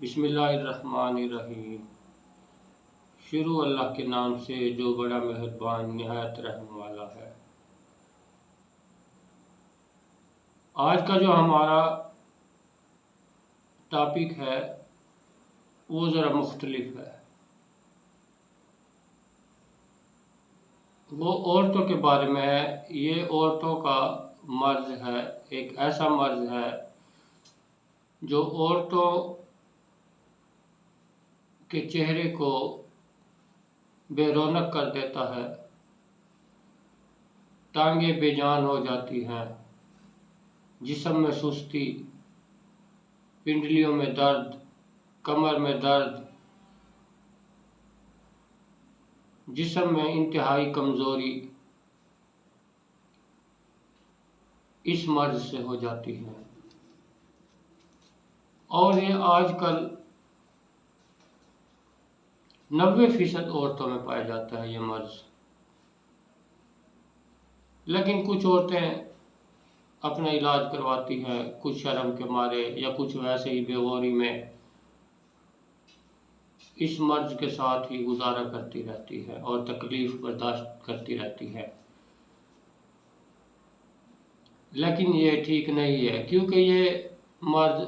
बिस्मिल्लाहिर्रहमानिर्रहीम। शुरू अल्लाह के नाम से जो बड़ा मेहरबान निहायत रहम वाला है। आज का जो हमारा टॉपिक है वो ज़रा मुख्तलिफ है। वो औरतों के बारे में है। ये औरतों का मर्ज़ है, एक ऐसा मर्ज़ है जो औरतों के चेहरे को बेरौनक कर देता है। टांगें बेजान हो जाती हैं, जिस्म में सुस्ती, पिंडलियों में दर्द, कमर में दर्द, जिस्म में इंतहाई कमज़ोरी इस मर्ज़ से हो जाती है। और ये आजकल 90% औरतों में पाया जाता है ये मर्ज़। लेकिन कुछ औरतें अपना इलाज करवाती हैं, कुछ शर्म के मारे या कुछ वैसे ही बेगौरी में इस मर्ज़ के साथ ही गुजारा करती रहती है और तकलीफ़ बर्दाश्त करती रहती है। लेकिन ये ठीक नहीं है, क्योंकि ये मर्ज़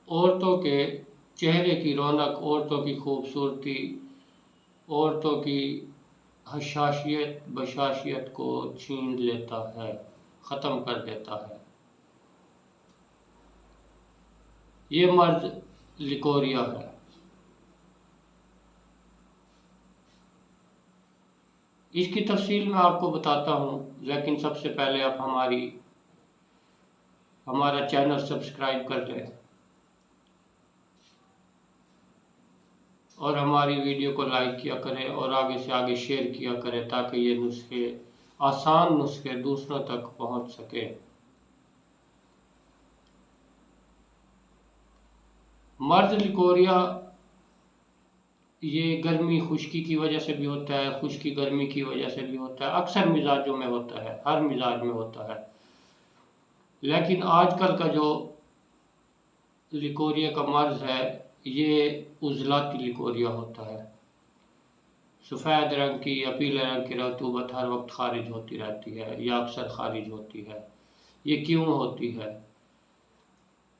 औरतों के चेहरे की रौनक, औरतों की खूबसूरती, औरतों की हशाशियत बशाशियत को छीन लेता है, ख़त्म कर देता है। ये मर्ज़ लिकोरिया है। इसकी तफसील मैं आपको बताता हूँ, लेकिन सबसे पहले आप हमारा चैनल सब्सक्राइब कर लें और हमारी वीडियो को लाइक किया करें और आगे से आगे शेयर किया करें, ताकि ये नुस्खे, आसान नुस्खे दूसरों तक पहुँच सके। मर्ज़ लिकोरिया ये गर्मी खुश्की की वजह से भी होता है, खुश्की गर्मी की वजह से भी होता है, अक्सर मिजाजों में होता है, हर मिजाज में होता है। लेकिन आजकल का जो लिकोरिया का मर्ज़ है ये उज़लाती लिकोरिया होता है। सफ़ेद रंग की या पीले रंग की रतूबत हर वक्त खारिज होती रहती है या अक्सर खारिज होती है। ये क्यों होती है?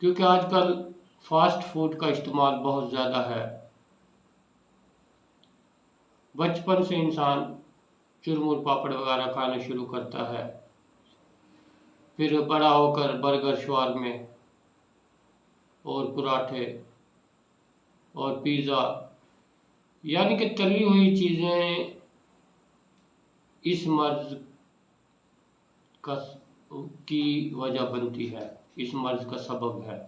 क्योंकि आजकल फास्ट फूड का इस्तेमाल बहुत ज़्यादा है। बचपन से इंसान चुरमुर पापड़ वगैरह खाना शुरू करता है, फिर बड़ा होकर बर्गर, शवारमे और पराठे और पिज़्ज़ा, यानी कि तली हुई चीज़ें इस मर्ज़ की वजह बनती है, इस मर्ज़ का सबब है।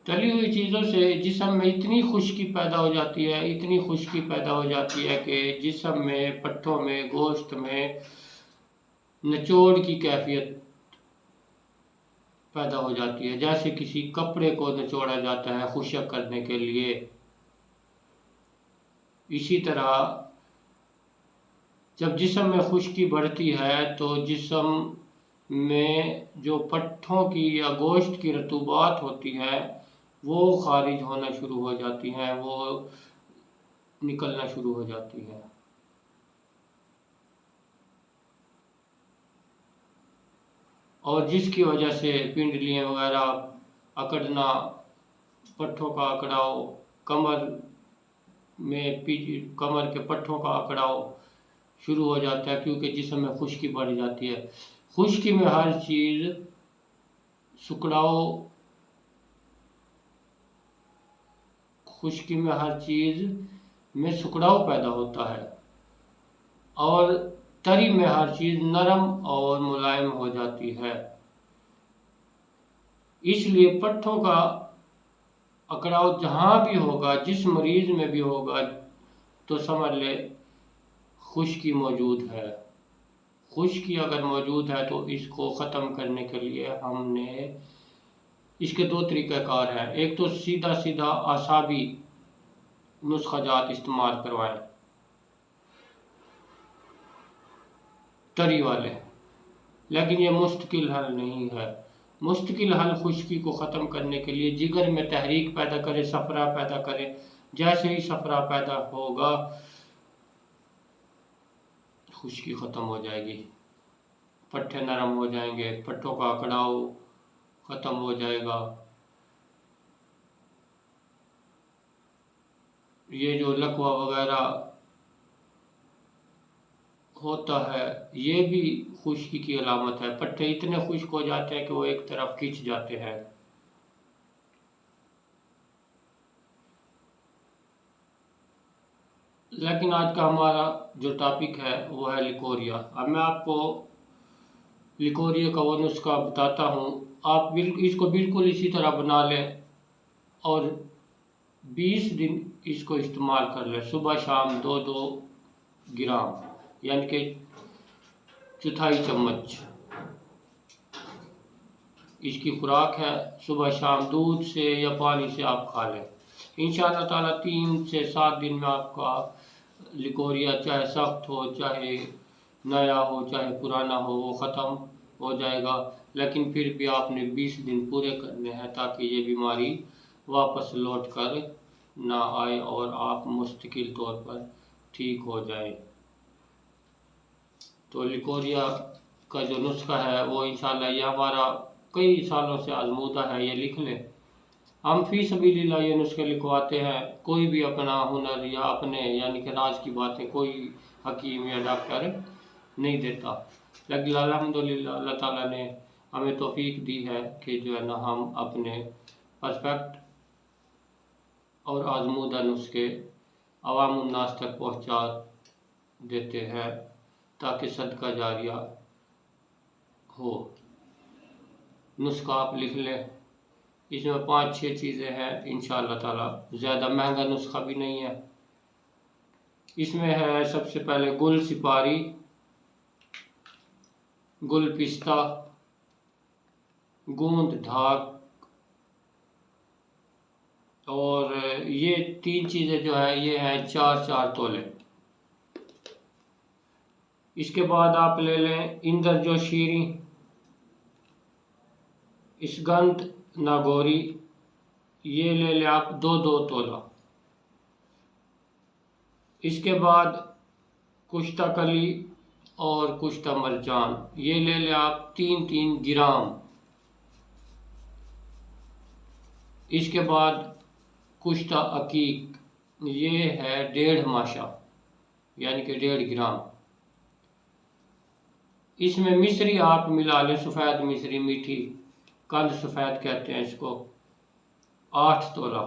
तली हुई चीज़ों से जिस्म में इतनी खुश्की पैदा हो जाती है, इतनी खुश्की पैदा हो जाती है कि जिस्म में, पट्ठों में, गोश्त में निचोड़ की कैफियत पैदा हो जाती है। जैसे किसी कपड़े को निचोड़ा जाता है खुशक करने के लिए, इसी तरह जब जिस्म में खुश्की बढ़ती है तो जिस्म में जो पट्ठों की या गोश्त की रतूबात होती है वो खारिज होना शुरू हो जाती हैं, वो निकलना शुरू हो जाती है। और जिसकी वजह से पिंडलियाँ वगैरह अकड़ना, पट्ठों का अकड़ाव, कमर के पट्ठों का अकड़ाव शुरू हो जाता है, क्योंकि जिस्म में खुश्की बढ़ जाती है। खुश्की में हर चीज़ सुकड़ाव पैदा होता है और तरी में हर चीज़ नरम और मुलायम हो जाती है। इसलिए पट्ठों का अकड़ाव जहाँ भी होगा, जिस मरीज़ में भी होगा, तो समझ ले खुश्की मौजूद है। खुश्की अगर मौजूद है तो इसको ख़त्म करने के लिए हमने इसके दो तरीक़ाकार हैं। एक तो सीधा सीधा आसाबी नुस्ख़ाजात इस्तेमाल करवाएं, तरी वाले, लेकिन ये मुस्तकिल हल नहीं है। मुस्तकिल हल खुश्की को ख़त्म करने के लिए जिगर में तहरीक पैदा करे, सफरा पैदा करे। जैसे ही सफरा पैदा होगा खुश्की ख़त्म हो जाएगी, पट्टे नरम हो जाएंगे, पट्टों का अकड़ाव ख़त्म हो जाएगा। ये जो लकवा वगैरह होता है ये भी खुश्की की अलामत है। पट्टे इतने खुश्क हो जाते हैं कि वो एक तरफ खिंच जाते हैं। लेकिन आज का हमारा जो टॉपिक है वो है लिकोरिया। अब मैं आपको लिकोरिया का वो नुस्खा बताता हूँ। आप इसको बिल्कुल इसी तरह बना लें और 20 दिन इसको इस्तेमाल कर लें। सुबह शाम 2-2 ग्राम यानी कि चौथाई चम्मच इसकी खुराक है। सुबह शाम दूध से या पानी से आप खा लें। इंशाअल्लाह ताला 3 से 7 दिन में आपका लिकोरिया चाहे सख्त हो, चाहे नया हो, चाहे पुराना हो, वो ख़त्म हो जाएगा। लेकिन फिर भी आपने 20 दिन पूरे करने हैं ताकि ये बीमारी वापस लौट कर ना आए और आप मुस्तकिल तौर पर ठीक हो जाए। तो लिकोरिया का जो नुस्खा है वो इंशाल्लाह ये हमारा कई सालों से आजमूदा है, ये लिख लें। हम फी सबीलिल्लाह ये नुस्खे लिखवाते हैं। कोई भी अपना हुनर या अपने यानी कि राज की बातें कोई हकीम या डॉक्टर नहीं देता। लेकिन अल्हम्दुलिल्लाह अल्लाह ताला ने हमें तौफीक दी है कि जो है ना हम अपने परफेक्ट और आजमूदा नुस्खे अवामुन्नास तक पहुँचा देते हैं ताकि सदका जारिया हो। नुस्खा आप लिख लें। इसमें 5-6 चीज़ें हैं इंशाअल्लाह ताला। ज़्यादा महंगा नुस्खा भी नहीं है। इसमें है सबसे पहले गुल सिपारी, गुल पिस्ता, गूंद ढाक, और ये 3 चीज़ें जो है ये हैं 4-4 तोले। इसके बाद आप ले लें इंदर जो शीरी, इसगंध नागौरी, ये ले लें आप 2-2 तोला। इसके बाद कुश्ता कली और कुश्ता मरजान ये ले लें आप 3-3 ग्राम। इसके बाद कुश्ता अकीक ये है 1.5 माशा यानी कि 1.5 ग्राम। इसमें मिश्री आप मिला लें, सफ़ेद मिश्री, मीठी कंद सफ़ेद कहते हैं इसको, 8 तोला।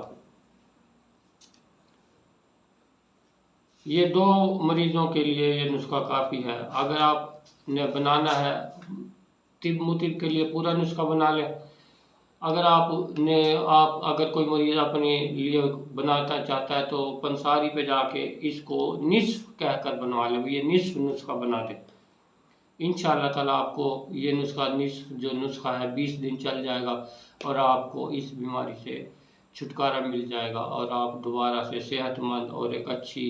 ये 2 मरीज़ों के लिए ये नुस्खा काफ़ी है। अगर आपने बनाना है तिब मुतिब के लिए पूरा नुस्खा बना लें। अगर अगर कोई मरीज़ अपने लिए बनाना चाहता है तो पंसारी पे जाके इसको निस्फ कहकर बनवा लें, ये निस्फ नुस्खा बना दें। इंशाअल्लाह ताला आपको ये नुस्खा जो नुस्खा है 20 दिन चल जाएगा और आपको इस बीमारी से छुटकारा मिल जाएगा और आप दोबारा से सेहतमंद और एक अच्छी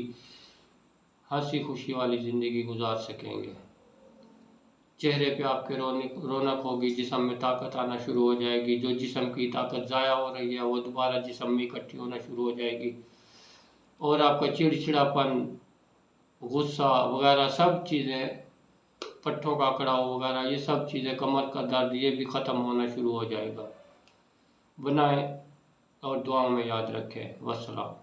हंसी खुशी वाली ज़िंदगी गुजार सकेंगे। चेहरे पे आपके रौनक होगी, जिस्म में ताकत आना शुरू हो जाएगी। जो जिस्म की ताकत ज़ाया हो रही है वो दोबारा जिस्म में इकट्ठी होना शुरू हो जाएगी और आपका चिड़चिड़ापन, गुस्सा वगैरह सब चीज़ें, पट्टों का अकड़ाव वगैरह ये सब चीज़ें, कमर का दर्द ये भी ख़त्म होना शुरू हो जाएगा। बनाएं और दुआओं में याद रखें। वस्सलाम।